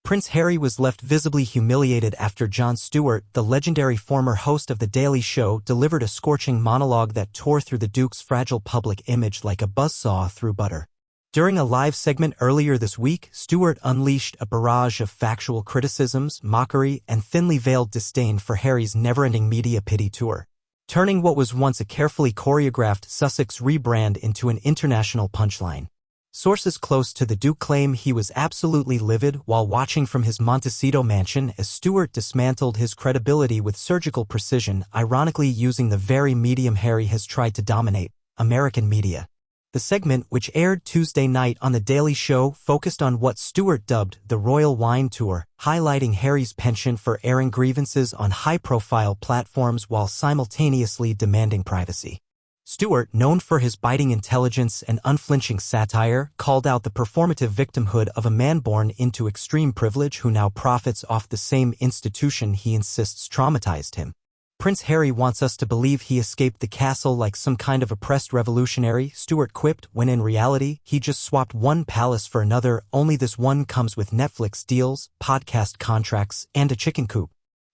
Prince Harry was left visibly humiliated after Jon Stewart, the legendary former host of The Daily Show, delivered a scorching monologue that tore through the Duke's fragile public image like a buzzsaw through butter. During a live segment earlier this week, Stewart unleashed a barrage of factual criticisms, mockery, and thinly veiled disdain for Harry's never-ending media pity tour, turning what was once a carefully choreographed Sussex rebrand into an international punchline. Sources close to the Duke claim he was absolutely livid while watching from his Montecito mansion as Stewart dismantled his credibility with surgical precision, ironically using the very medium Harry has tried to dominate, American media. The segment, which aired Tuesday night on The Daily Show, focused on what Stewart dubbed the Royal Whine Tour, highlighting Harry's penchant for airing grievances on high-profile platforms while simultaneously demanding privacy. Stewart, known for his biting intelligence and unflinching satire, called out the performative victimhood of a man born into extreme privilege who now profits off the same institution he insists traumatized him. Prince Harry wants us to believe he escaped the castle like some kind of oppressed revolutionary, Stewart quipped, when in reality, he just swapped one palace for another, only this one comes with Netflix deals, podcast contracts, and a chicken coop.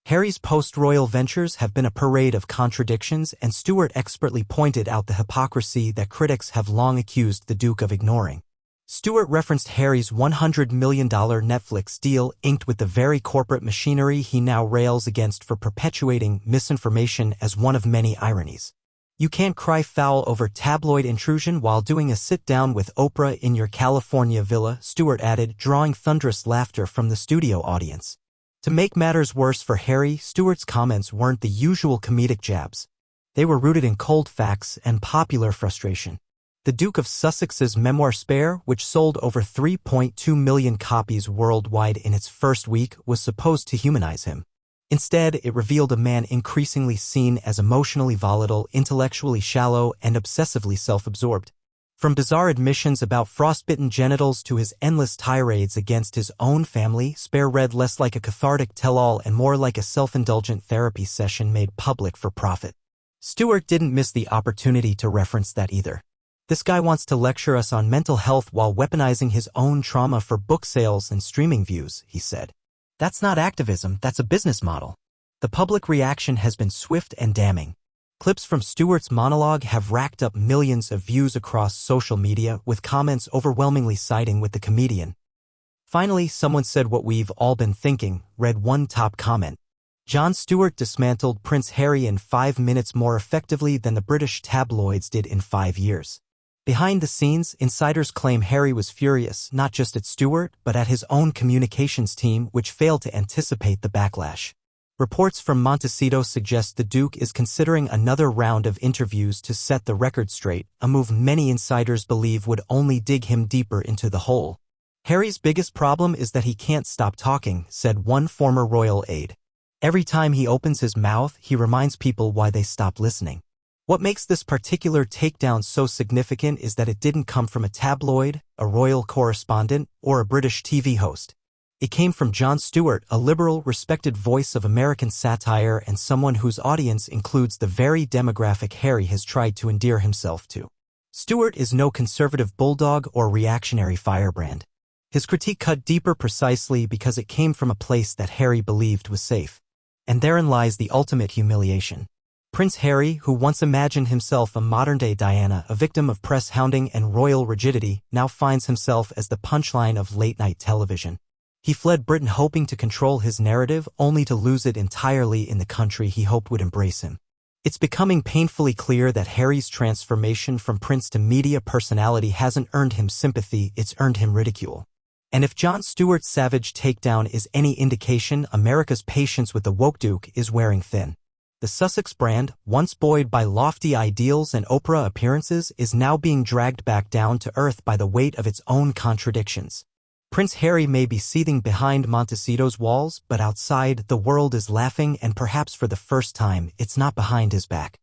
Harry's post-royal ventures have been a parade of contradictions, and Stewart expertly pointed out the hypocrisy that critics have long accused the Duke of ignoring. Stewart referenced Harry's $100 million Netflix deal inked with the very corporate machinery he now rails against for perpetuating misinformation as one of many ironies. You can't cry foul over tabloid intrusion while doing a sit-down with Oprah in your California villa, Stewart added, drawing thunderous laughter from the studio audience. To make matters worse for Harry, Stewart's comments weren't the usual comedic jabs. They were rooted in cold facts and popular frustration. The Duke of Sussex's memoir Spare, which sold over 3.2 million copies worldwide in its first week, was supposed to humanize him. Instead, it revealed a man increasingly seen as emotionally volatile, intellectually shallow, and obsessively self-absorbed. From bizarre admissions about frostbitten genitals to his endless tirades against his own family, Spare read less like a cathartic tell-all and more like a self-indulgent therapy session made public for profit. Stewart didn't miss the opportunity to reference that either. This guy wants to lecture us on mental health while weaponizing his own trauma for book sales and streaming views, he said. That's not activism, that's a business model. The public reaction has been swift and damning. Clips from Stewart's monologue have racked up millions of views across social media, with comments overwhelmingly siding with the comedian. Finally, someone said what we've all been thinking, read one top comment. Jon Stewart dismantled Prince Harry in 5 minutes more effectively than the British tabloids did in 5 years. Behind the scenes, insiders claim Harry was furious not just at Stewart, but at his own communications team, which failed to anticipate the backlash. Reports from Montecito suggest the Duke is considering another round of interviews to set the record straight, a move many insiders believe would only dig him deeper into the hole. Harry's biggest problem is that he can't stop talking, said one former royal aide. Every time he opens his mouth, he reminds people why they stopped listening. What makes this particular takedown so significant is that it didn't come from a tabloid, a royal correspondent, or a British TV host. It came from Jon Stewart, a liberal, respected voice of American satire and someone whose audience includes the very demographic Harry has tried to endear himself to. Stewart is no conservative bulldog or reactionary firebrand. His critique cut deeper precisely because it came from a place that Harry believed was safe. And therein lies the ultimate humiliation. Prince Harry, who once imagined himself a modern-day Diana, a victim of press hounding and royal rigidity, now finds himself as the punchline of late-night television. He fled Britain hoping to control his narrative, only to lose it entirely in the country he hoped would embrace him. It's becoming painfully clear that Harry's transformation from prince to media personality hasn't earned him sympathy, it's earned him ridicule. And if Jon Stewart's savage takedown is any indication, America's patience with the woke Duke is wearing thin. The Sussex brand, once buoyed by lofty ideals and Oprah appearances, is now being dragged back down to earth by the weight of its own contradictions. Prince Harry may be seething behind Montecito's walls, but outside, the world is laughing, and perhaps for the first time, it's not behind his back.